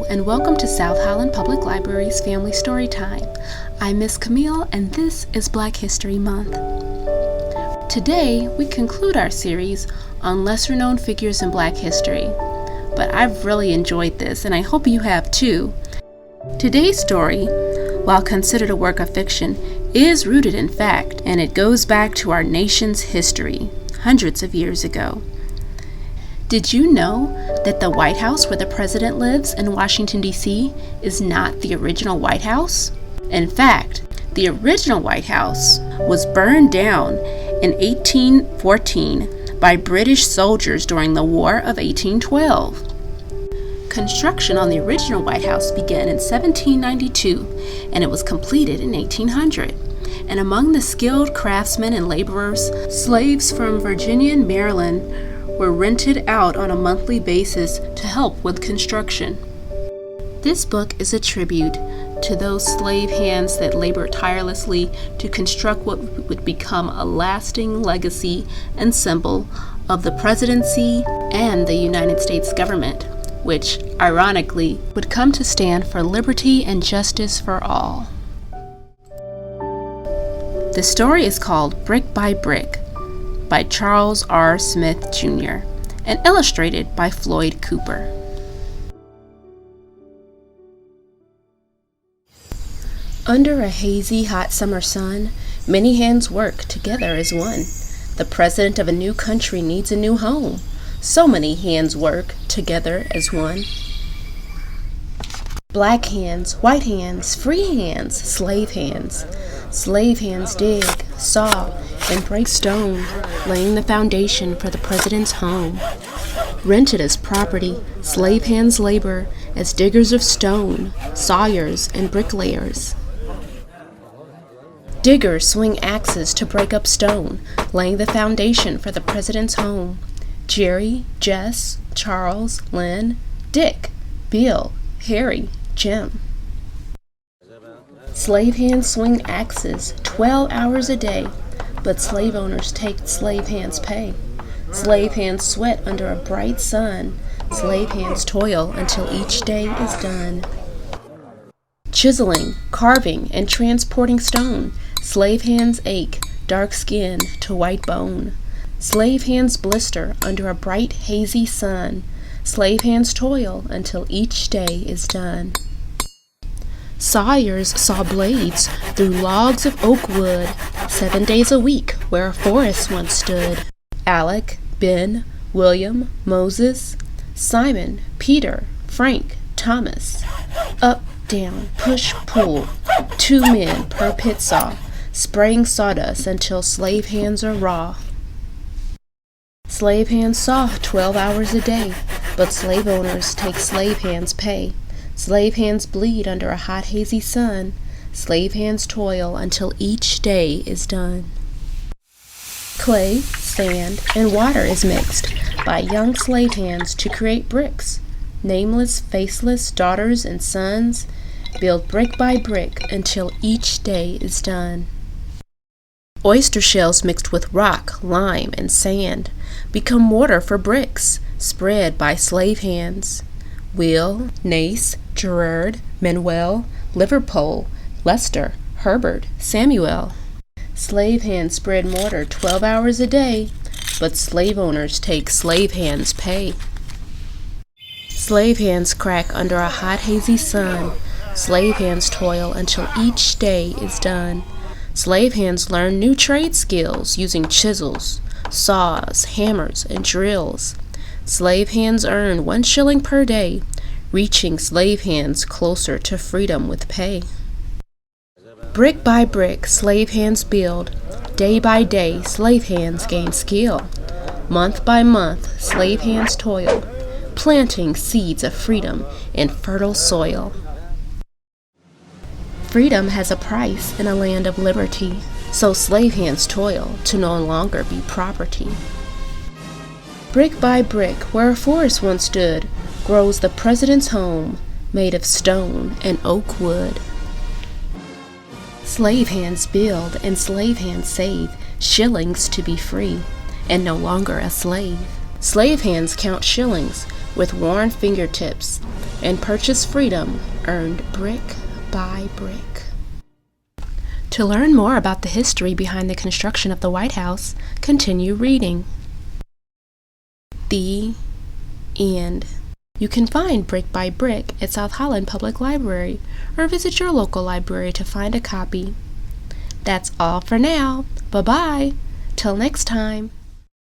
Hello, and welcome to South Highland Public Library's Family Storytime. I'm Miss Camille, and this is Black History Month. Today, we conclude our series on lesser-known figures in Black history. But I've really enjoyed this, and I hope you have too. Today's story, while considered a work of fiction, is rooted in fact, and it goes back to our nation's history, hundreds of years ago. Did you know that the White House where the president lives in Washington, D.C. is not the original White House? In fact, the original White House was burned down in 1814 by British soldiers during the War of 1812. Construction on the original White House began in 1792, and it was completed in 1800. And among the skilled craftsmen and laborers, slaves from Virginia and Maryland were rented out on a monthly basis to help with construction. This book is a tribute to those slave hands that labored tirelessly to construct what would become a lasting legacy and symbol of the presidency and the United States government, which, ironically, would come to stand for liberty and justice for all. The story is called Brick by Brick by Charles R. Smith, Jr., and illustrated by Floyd Cooper. Under a hazy, hot summer sun, many hands work together as one. The president of a new country needs a new home. So many hands work together as one. Black hands, white hands, free hands, slave hands. Slave hands dig, saw, and break stone, laying the foundation for the president's home. Rented as property, slave hands labor as diggers of stone, sawyers, and bricklayers. Diggers swing axes to break up stone, laying the foundation for the president's home. Jerry, Jess, Charles, Lynn, Dick, Bill, Harry, Jim. Slave hands swing axes 12 hours a day, but slave owners take slave hands' pay. Slave hands sweat under a bright sun. Slave hands toil until each day is done. Chiseling, carving, and transporting stone. Slave hands ache, dark skin to white bone. Slave hands blister under a bright, hazy sun. Slave hands toil until each day is done. Sawyers saw blades through logs of oak wood 7 days a week where a forest once stood. Alec, Ben, William, Moses, Simon, Peter, Frank, Thomas. Up, down, push, pull. 2 men per pit saw, spraying sawdust until slave hands are raw. Slave hands saw 12 hours a day, but slave owners take slave hands' pay. Slave hands bleed under a hot, hazy sun. Slave hands toil until each day is done. Clay, sand, and water is mixed by young slave hands to create bricks. Nameless, faceless daughters and sons build brick by brick until each day is done. Oyster shells mixed with rock, lime, and sand become mortar for bricks, spread by slave hands. Will, Nace, Gerard, Manuel, Liverpool, Lester, Herbert, Samuel. Slave hands spread mortar 12 hours a day, but slave owners take slave hands' pay. Slave hands crack under a hot, hazy sun. Slave hands toil until each day is done. Slave hands learn new trade skills using chisels, saws, hammers, and drills. Slave hands earn 1 shilling per day, reaching slave hands closer to freedom with pay. Brick by brick, slave hands build. Day by day, slave hands gain skill. Month by month, slave hands toil, planting seeds of freedom in fertile soil. Freedom has a price in a land of liberty, so slave hands toil to no longer be property. Brick by brick, where a forest once stood, grows the president's home, made of stone and oak wood. Slave hands build and slave hands save shillings to be free, and no longer a slave. Slave hands count shillings with worn fingertips and purchase freedom earned brick by brick. To learn more about the history behind the construction of the White House, continue reading. The end. You can find Brick by Brick at South Holland Public Library or visit your local library to find a copy. That's all for now. Bye-bye. Till next time.